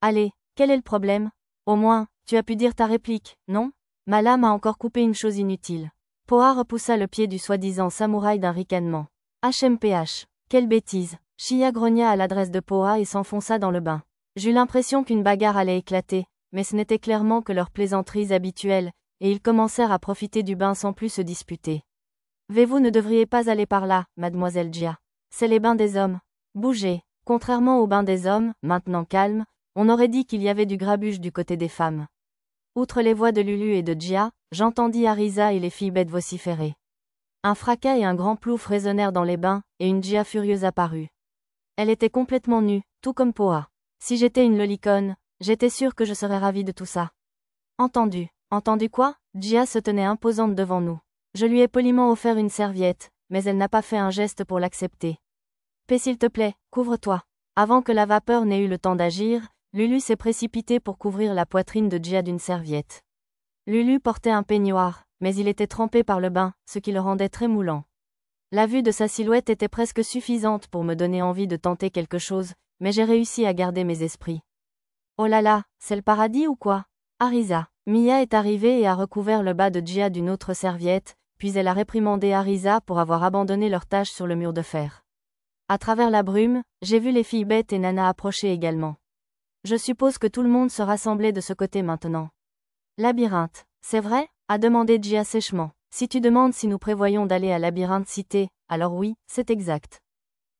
Allez, quel est le problème? Au moins, tu as pu dire ta réplique, non? Ma lame a encore coupé une chose inutile. Poa repoussa le pied du soi-disant samouraï d'un ricanement. HMPH. Quelle bêtise. Chia grogna à l'adresse de Poa et s'enfonça dans le bain. J'eus l'impression qu'une bagarre allait éclater, mais ce n'était clairement que leurs plaisanteries habituelles, et ils commencèrent à profiter du bain sans plus se disputer. Vous ne devriez pas aller par là, mademoiselle Jia. C'est les bains des hommes. Bougez. Contrairement aux bains des hommes, maintenant calmes, on aurait dit qu'il y avait du grabuge du côté des femmes. Outre les voix de Lulu et de Jia, j'entendis Arisa et les filles bêtes vociférer. Un fracas et un grand plouf résonnèrent dans les bains, et une Jia furieuse apparut. Elle était complètement nue, tout comme Poa. Si j'étais une lolicone, j'étais sûre que je serais ravie de tout ça. Entendu. Entendu quoi? Jia se tenait imposante devant nous. Je lui ai poliment offert une serviette, mais elle n'a pas fait un geste pour l'accepter. Paix s'il te plaît, couvre-toi. Avant que la vapeur n'ait eu le temps d'agir, Lulu s'est précipitée pour couvrir la poitrine de Jia d'une serviette. Lulu portait un peignoir, mais il était trempé par le bain, ce qui le rendait très moulant. La vue de sa silhouette était presque suffisante pour me donner envie de tenter quelque chose, mais j'ai réussi à garder mes esprits. Oh là là, c'est le paradis ou quoi? Arisa. Mia est arrivée et a recouvert le bas de Jia d'une autre serviette, puis elle a réprimandé Arisa pour avoir abandonné leur tâche sur le mur de fer. À travers la brume, j'ai vu les filles bêtes et Nana approcher également. Je suppose que tout le monde se rassemblait de ce côté maintenant. Labyrinthe. C'est vrai? A demandé Jia sèchement. Si tu demandes si nous prévoyons d'aller à Labyrinthe Cité, alors oui, c'est exact.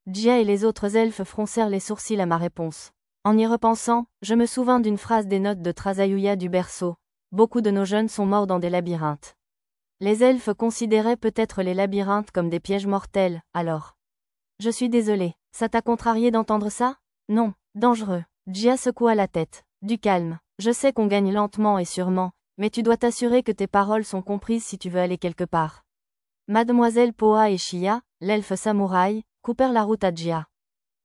Jia et les autres elfes froncèrent les sourcils à ma réponse. En y repensant, je me souvins d'une phrase des notes de Trazayuya du berceau. Beaucoup de nos jeunes sont morts dans des labyrinthes. Les elfes considéraient peut-être les labyrinthes comme des pièges mortels, alors. Je suis désolé, ça t'a contrarié d'entendre ça? Non, dangereux. Jia secoua la tête. Du calme. Je sais qu'on gagne lentement et sûrement, mais tu dois t'assurer que tes paroles sont comprises si tu veux aller quelque part. Mademoiselle Poa et Chia, l'elfe samouraï, coupèrent la route à Jia.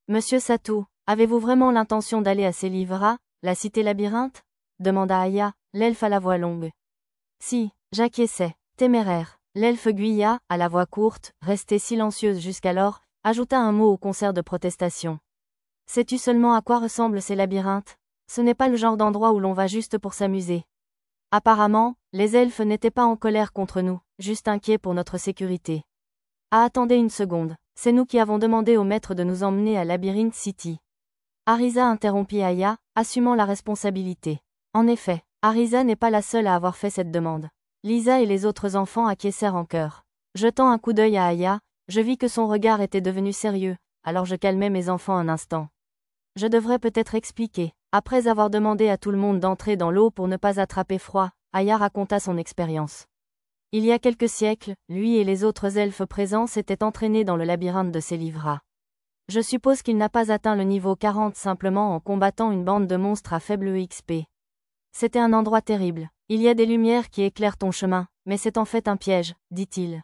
Monsieur Satou, avez-vous vraiment l'intention d'aller à Selivra, la cité labyrinthe? Demanda Aya, l'elfe à la voix longue. Si, j'acquiesçais. Téméraire. L'elfe Guya, à la voix courte, restée silencieuse jusqu'alors, ajouta un mot au concert de protestation. Sais-tu seulement à quoi ressemblent ces labyrinthes? Ce n'est pas le genre d'endroit où l'on va juste pour s'amuser. Apparemment, les elfes n'étaient pas en colère contre nous, juste inquiets pour notre sécurité. Ah, attendez une seconde, c'est nous qui avons demandé au maître de nous emmener à Labyrinth City. Arisa interrompit Aya, assumant la responsabilité. En effet, Arisa n'est pas la seule à avoir fait cette demande. Lisa et les autres enfants acquiescèrent en chœur. Jetant un coup d'œil à Aya, je vis que son regard était devenu sérieux, alors je calmai mes enfants un instant. Je devrais peut-être expliquer. Après avoir demandé à tout le monde d'entrer dans l'eau pour ne pas attraper froid, Aya raconta son expérience. Il y a quelques siècles, lui et les autres elfes présents s'étaient entraînés dans le labyrinthe de Selivra. Je suppose qu'il n'a pas atteint le niveau 40 simplement en combattant une bande de monstres à faible XP. C'était un endroit terrible. Il y a des lumières qui éclairent ton chemin, mais c'est en fait un piège, dit-il.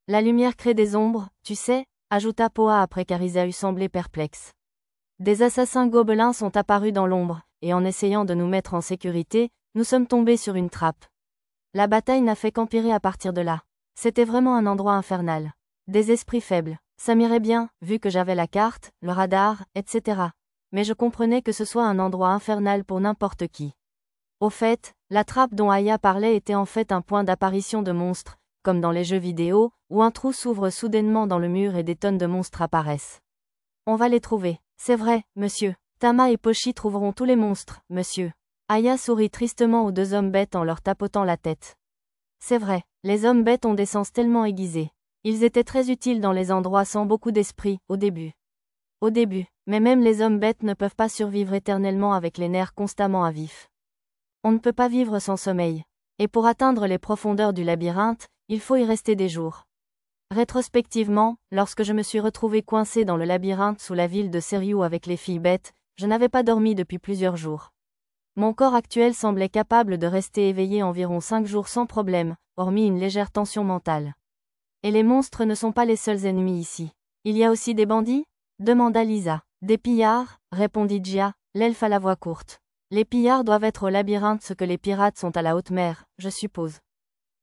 La lumière crée des ombres, tu sais, ajouta Poa après qu'Arisa eût semblé perplexe. Des assassins gobelins sont apparus dans l'ombre, et en essayant de nous mettre en sécurité, nous sommes tombés sur une trappe. La bataille n'a fait qu'empirer à partir de là. C'était vraiment un endroit infernal. Des esprits faibles. Ça m'irait bien, vu que j'avais la carte, le radar, etc. Mais je comprenais que ce soit un endroit infernal pour n'importe qui. Au fait, la trappe dont Aya parlait était en fait un point d'apparition de monstres, comme dans les jeux vidéo, où un trou s'ouvre soudainement dans le mur et des tonnes de monstres apparaissent. On va les trouver. C'est vrai, monsieur. Tama et Pochi trouveront tous les monstres, monsieur. Aya sourit tristement aux deux hommes bêtes en leur tapotant la tête. C'est vrai, les hommes bêtes ont des sens tellement aiguisés. Ils étaient très utiles dans les endroits sans beaucoup d'esprit, au début. Au début, mais même les hommes bêtes ne peuvent pas survivre éternellement avec les nerfs constamment à vif. On ne peut pas vivre sans sommeil. Et pour atteindre les profondeurs du labyrinthe, il faut y rester des jours. Rétrospectivement, lorsque je me suis retrouvée coincée dans le labyrinthe sous la ville de Seriou avec les filles bêtes, je n'avais pas dormi depuis plusieurs jours. Mon corps actuel semblait capable de rester éveillé environ 5 jours sans problème, hormis une légère tension mentale. Et les monstres ne sont pas les seuls ennemis ici. Il y a aussi des bandits ? Demanda Lisa. Des pillards, répondit Gia, l'elfe à la voix courte. Les pillards doivent être au labyrinthe ce que les pirates sont à la haute mer, je suppose.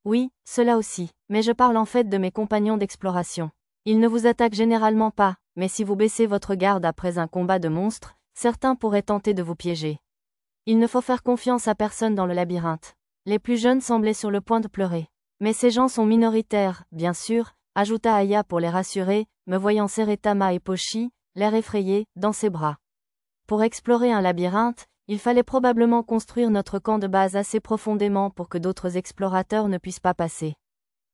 Oui, cela aussi, mais je parle en fait de mes compagnons d'exploration. Ils ne vous attaquent généralement pas, mais si vous baissez votre garde après un combat de monstres, certains pourraient tenter de vous piéger. Il ne faut faire confiance à personne dans le labyrinthe. Les plus jeunes semblaient sur le point de pleurer. Mais ces gens sont minoritaires, bien sûr, ajouta Aya pour les rassurer, me voyant serrer Tama et Pochi, l'air effrayé, dans ses bras. Pour explorer un labyrinthe, il fallait probablement construire notre camp de base assez profondément pour que d'autres explorateurs ne puissent pas passer.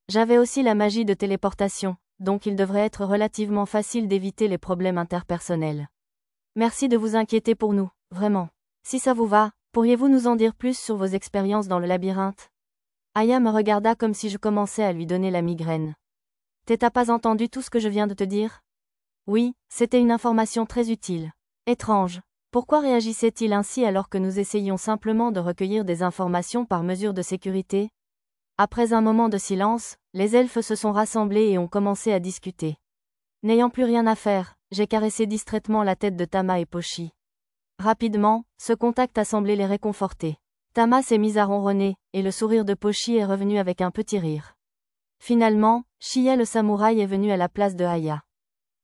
J'avais aussi la magie de téléportation, donc il devrait être relativement facile d'éviter les problèmes interpersonnels. Merci de vous inquiéter pour nous, vraiment. Si ça vous va, pourriez-vous nous en dire plus sur vos expériences dans le labyrinthe ? Aya me regarda comme si je commençais à lui donner la migraine. T'as pas entendu tout ce que je viens de te dire ? Oui, c'était une information très utile. Étrange. Pourquoi réagissait-il ainsi alors que nous essayions simplement de recueillir des informations par mesure de sécurité ? Après un moment de silence, les elfes se sont rassemblés et ont commencé à discuter. N'ayant plus rien à faire, j'ai caressé distraitement la tête de Tama et Pochi. Rapidement, ce contact a semblé les réconforter. Tama s'est mise à ronronner, et le sourire de Pochi est revenu avec un petit rire. Finalement, Chie le samouraï est venu à la place de Aya.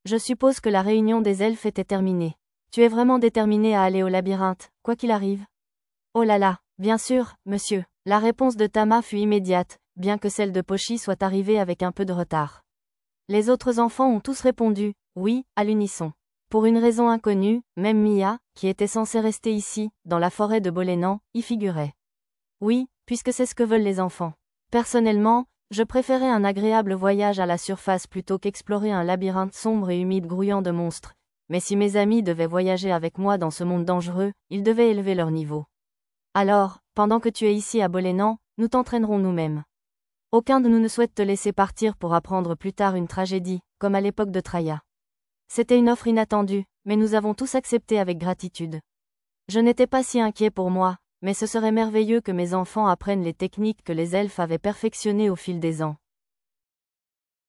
Je suppose que la réunion des elfes était terminée. Tu es vraiment déterminé à aller au labyrinthe, quoi qu'il arrive ? Oh là là, bien sûr, monsieur. La réponse de Tama fut immédiate, bien que celle de Pochi soit arrivée avec un peu de retard. Les autres enfants ont tous répondu, oui, à l'unisson. Pour une raison inconnue, même Mia, qui était censée rester ici, dans la forêt de Bolénan, y figurait. Oui, puisque c'est ce que veulent les enfants. Personnellement, je préférais un agréable voyage à la surface plutôt qu'explorer un labyrinthe sombre et humide grouillant de monstres, mais si mes amis devaient voyager avec moi dans ce monde dangereux, ils devaient élever leur niveau. Alors, pendant que tu es ici à Bolénan, nous t'entraînerons nous-mêmes. Aucun de nous ne souhaite te laisser partir pour apprendre plus tard une tragédie, comme à l'époque de Traia. C'était une offre inattendue, mais nous avons tous accepté avec gratitude. Je n'étais pas si inquiet pour moi, mais ce serait merveilleux que mes enfants apprennent les techniques que les elfes avaient perfectionnées au fil des ans.